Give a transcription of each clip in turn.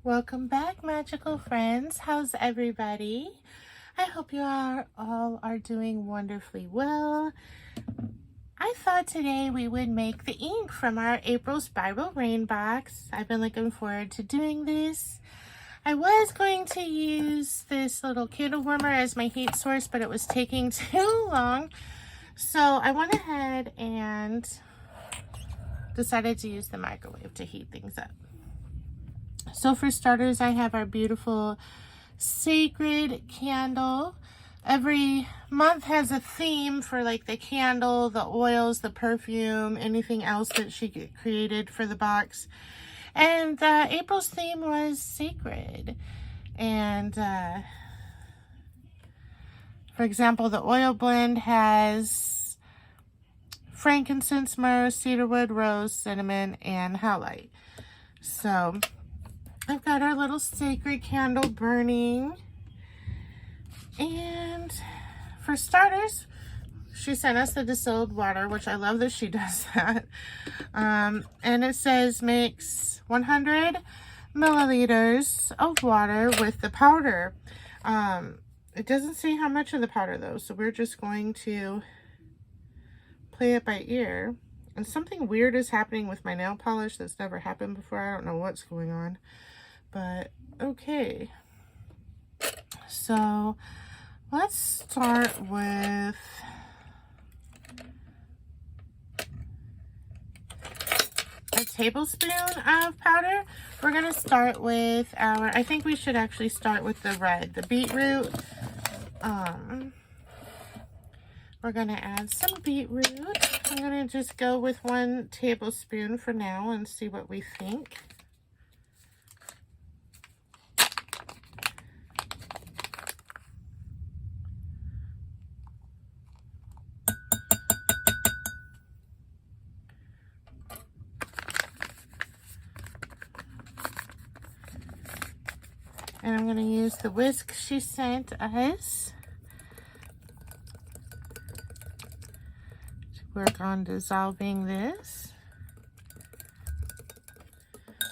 Welcome back, magical friends. How's everybody? I hope you all are doing wonderfully well. I thought today we would make the ink from our April Spiral Rain box. I've been looking forward to doing this. I was going to use this little candle warmer as my heat source, but it was taking too long. So I went ahead and decided to use the microwave to heat things up. So for starters, I have our beautiful sacred candle. Every month has a theme for like the candle, the oils, the perfume, anything else that she created for the box. And April's theme was sacred. And for example, the oil blend has frankincense, myrrh, cedarwood, rose, cinnamon, and howlite. So I've got our little sacred candle burning. And for starters, she sent us the distilled water, which I love that she does that. And it says mix 100 milliliters of water with the powder. It doesn't say how much of the powder though, so we're just going to play it by ear. And something weird is happening with my nail polish that's never happened before. I don't know what's going on, but okay. So let's start with a tablespoon of powder. We're going to start with I think we should actually start with the red, the beetroot. We're going to add some beetroot. I'm going to just go with 1 tablespoon for now and see what we think. And I'm going to use the whisk she sent us to work on dissolving this.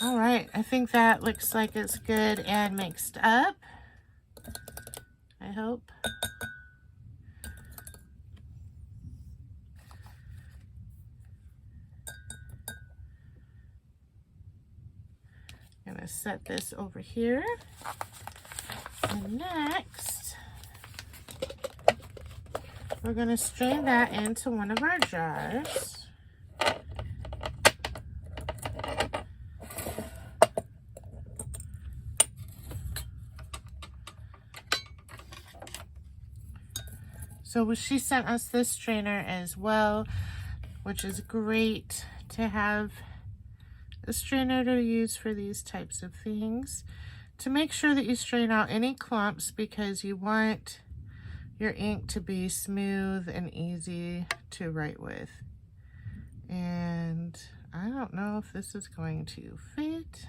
All right, I think that looks like it's good and mixed up. I hope. I'm going to set this over here. And next, we're going to strain that into one of our jars. So she sent us this strainer as well, which is great to have a strainer to use for these types of things, to make sure that you strain out any clumps, because you want your ink to be smooth and easy to write with. And I don't know if this is going to fit.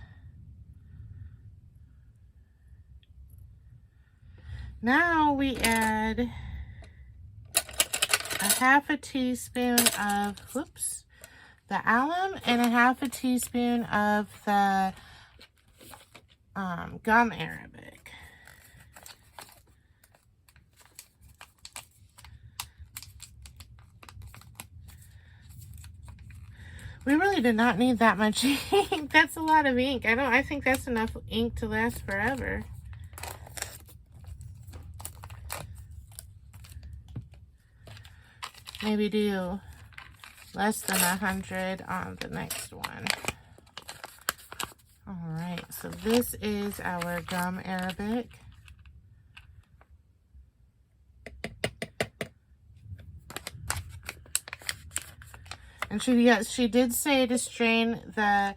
Now we add a half a teaspoon of, the alum, and a half a teaspoon of the gum arabic. We really did not need that much ink. That's a lot of ink. I think that's enough ink to last forever. Maybe do less than 100 on the next one. All right, so this is our gum arabic. And she did say to strain the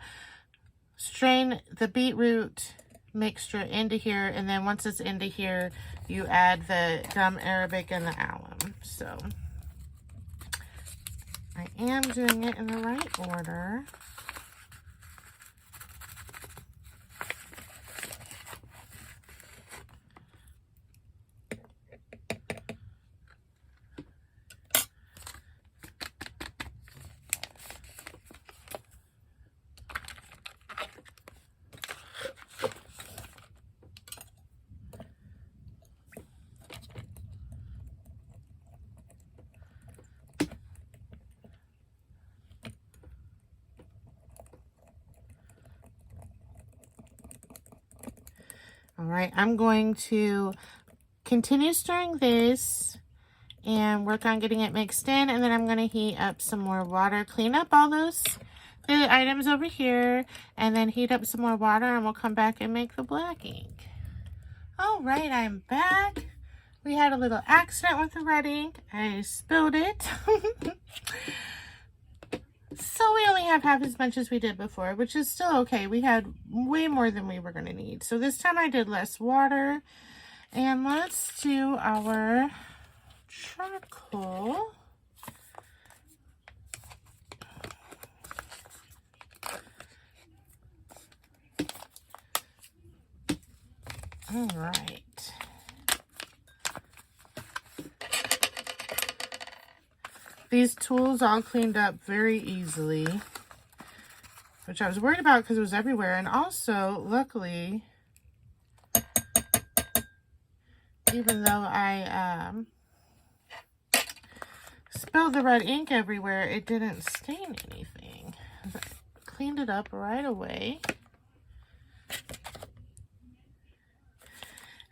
beetroot mixture into here, and then once it's into here, you add the gum arabic and the alum. So I am doing it in the right order. All right, I'm going to continue stirring this and work on getting it mixed in, and then I'm going to heat up some more water, clean up all the items over here, and then heat up some more water, and we'll come back and make the black ink. All right, I'm back. We had a little accident with the red ink. I spilled it. So we only have half as much as we did before, which is still okay. We had way more than we were going to need. So this time I did less water. And let's do our charcoal. All right. These tools all cleaned up very easily, which I was worried about because it was everywhere. And also, luckily, even though I spilled the red ink everywhere, it didn't stain anything. I cleaned it up right away.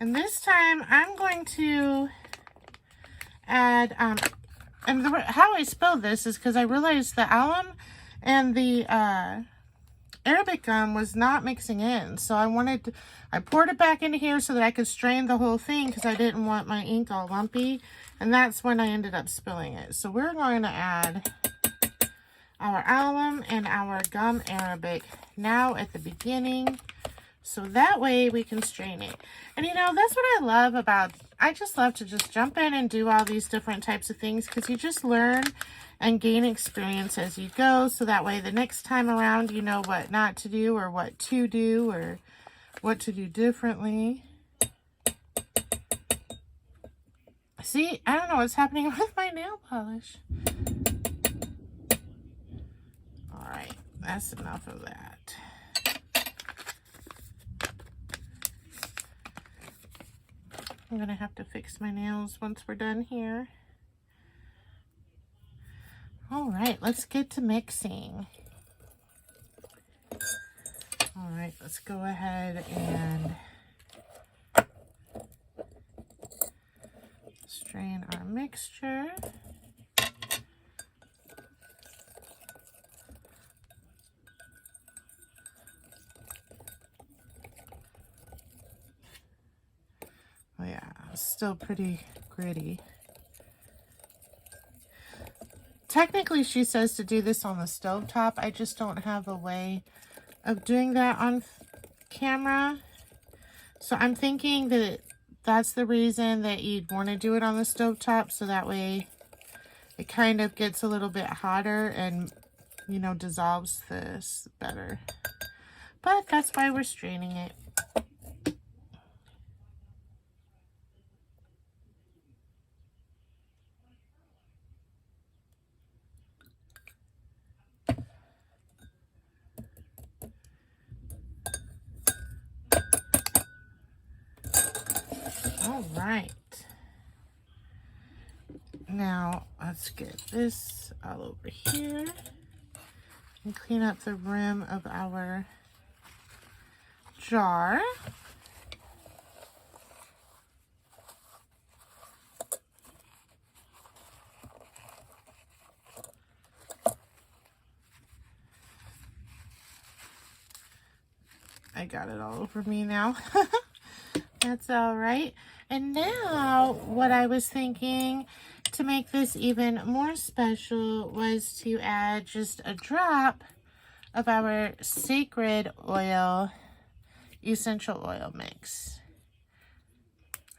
And this time, I'm going to add... and how I spilled this is because I realized the alum and the Arabic gum was not mixing in. So I poured it back into here so that I could strain the whole thing because I didn't want my ink all lumpy. And that's when I ended up spilling it. So we're going to add our alum and our gum Arabic now at the beginning. So that way we can strain it. And you know, that's what I love about, I just love to just jump in and do all these different types of things because you just learn and gain experience as you go. So that way the next time around, you know what not to do or what to do or what to do differently. See, I don't know what's happening with my nail polish. All right, that's enough of that. I'm gonna have to fix my nails once we're done here. All right, let's get to mixing. All right, let's go ahead and strain our mixture. Oh yeah, it's still pretty gritty. Technically, she says to do this on the stovetop. I just don't have a way of doing that on camera. So I'm thinking that that's the reason that you'd want to do it on the stovetop. So that way it kind of gets a little bit hotter and, you know, dissolves this better. But that's why we're straining it. All right. Now let's get this all over here and clean up the rim of our jar. I got it all over me now. That's all right. And now what I was thinking to make this even more special was to add just a drop of our Sacred Oil essential oil mix.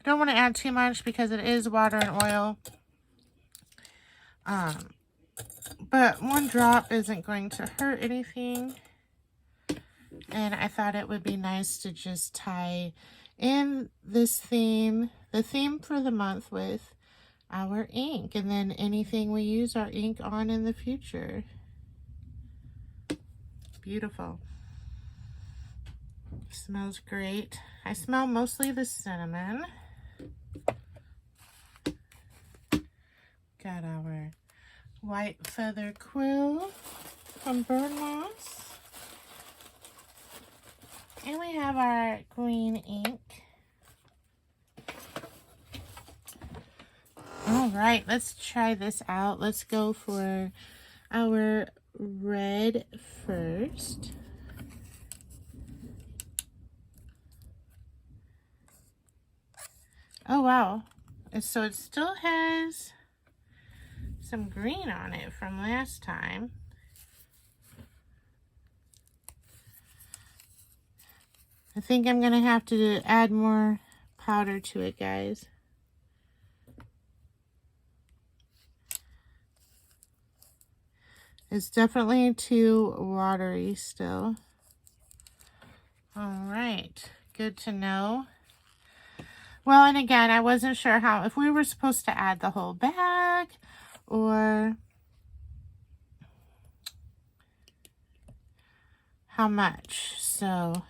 I don't want to add too much because it is water and oil. But one drop isn't going to hurt anything. And I thought it would be nice to just tie in this theme, the theme for the month, with our ink, and then anything we use our ink on in the future. Beautiful. Smells great. I smell mostly the cinnamon. Got our white feather quill from Burn Moss. And we have our green ink. All right, let's try this out. Let's go for our red first. Oh, wow. So it still has some green on it from last time. I think I'm going to have to add more powder to it, guys. It's definitely too watery still. All right, good to know. Well, and again, I wasn't sure if we were supposed to add the whole bag or how much. So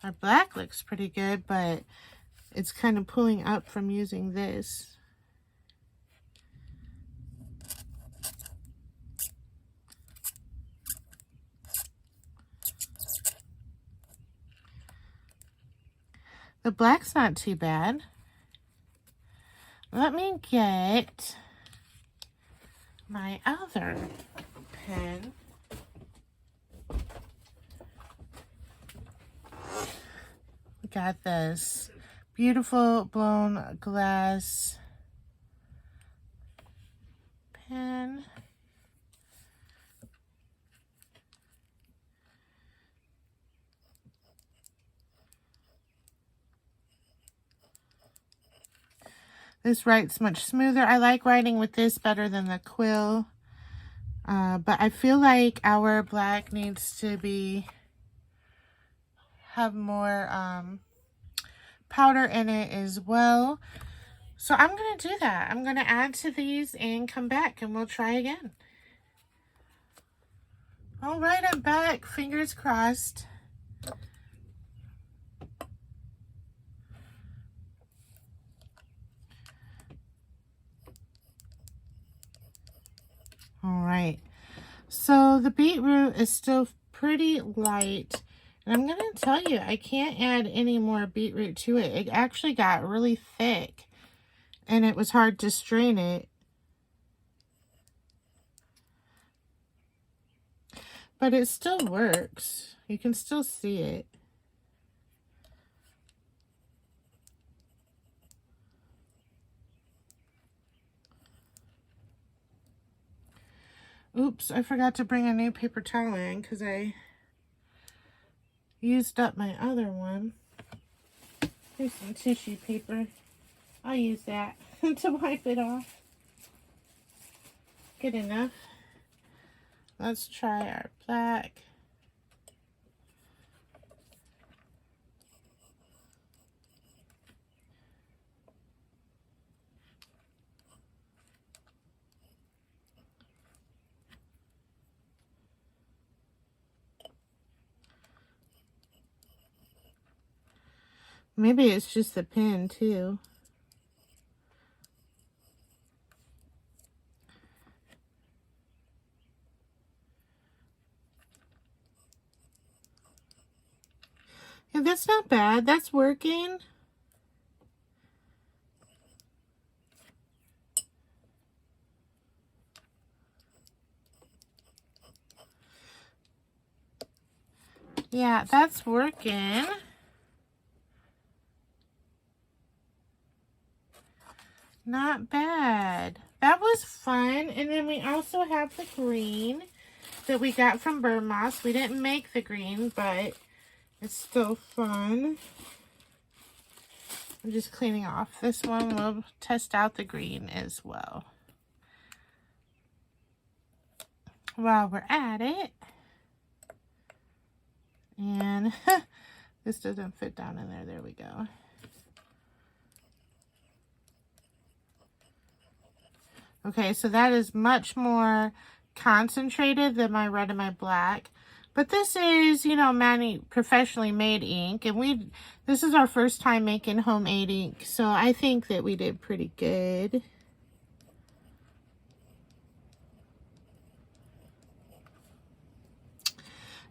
our black looks pretty good, but it's kind of pulling up from using this. The black's not too bad. Let me get my other pen. We got this beautiful blown glass pen. This writes much smoother. I like writing with this better than the quill. But I feel like our black needs to have more powder in it as well. So I'm going to do that. I'm going to add to these and come back and we'll try again. All right, I'm back. Fingers crossed. All right, so the beetroot is still pretty light. And I'm going to tell you, I can't add any more beetroot to it. It actually got really thick and it was hard to strain it. But it still works. You can still see it. Oops, I forgot to bring a new paper towel in because I used up my other one. Here's some tissue paper. I'll use that to wipe it off. Good enough. Let's try our black. Maybe it's just the pen too. Yeah, that's not bad. That's working. Yeah, that's working. Not bad. That was fun. And then we also have the green that we got from Burr Moss. We didn't make the green, but it's still fun. I'm just cleaning off this one. We'll test out the green as well. While we're at it. And this doesn't fit down in there. There we go. Okay, so that is much more concentrated than my red and my black. But this is, you know, professionally made ink. And this is our first time making homemade ink. So I think that we did pretty good.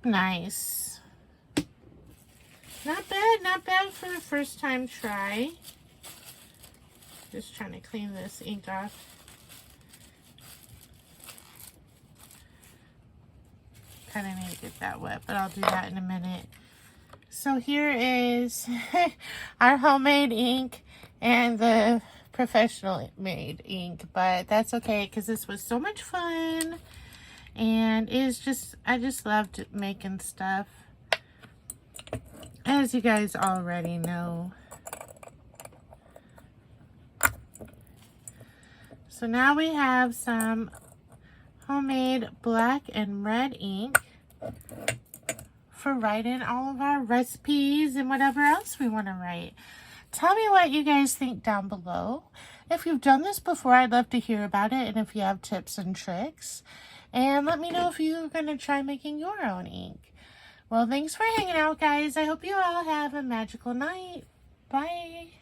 Nice. Not bad for a first time try. Just trying to clean this ink off. Kind of need to get that wet, but I'll do that in a minute. So here is our homemade ink and the professional made ink, but that's okay because this was so much fun. And I just loved making stuff, as you guys already know. So now we have some homemade black and red ink for writing all of our recipes and whatever else we want to write. Tell me what you guys think down below. If you've done this before, I'd love to hear about it, and if you have tips and tricks. And let me know if you're going to try making your own ink. Well, thanks for hanging out, guys. I hope you all have a magical night. Bye.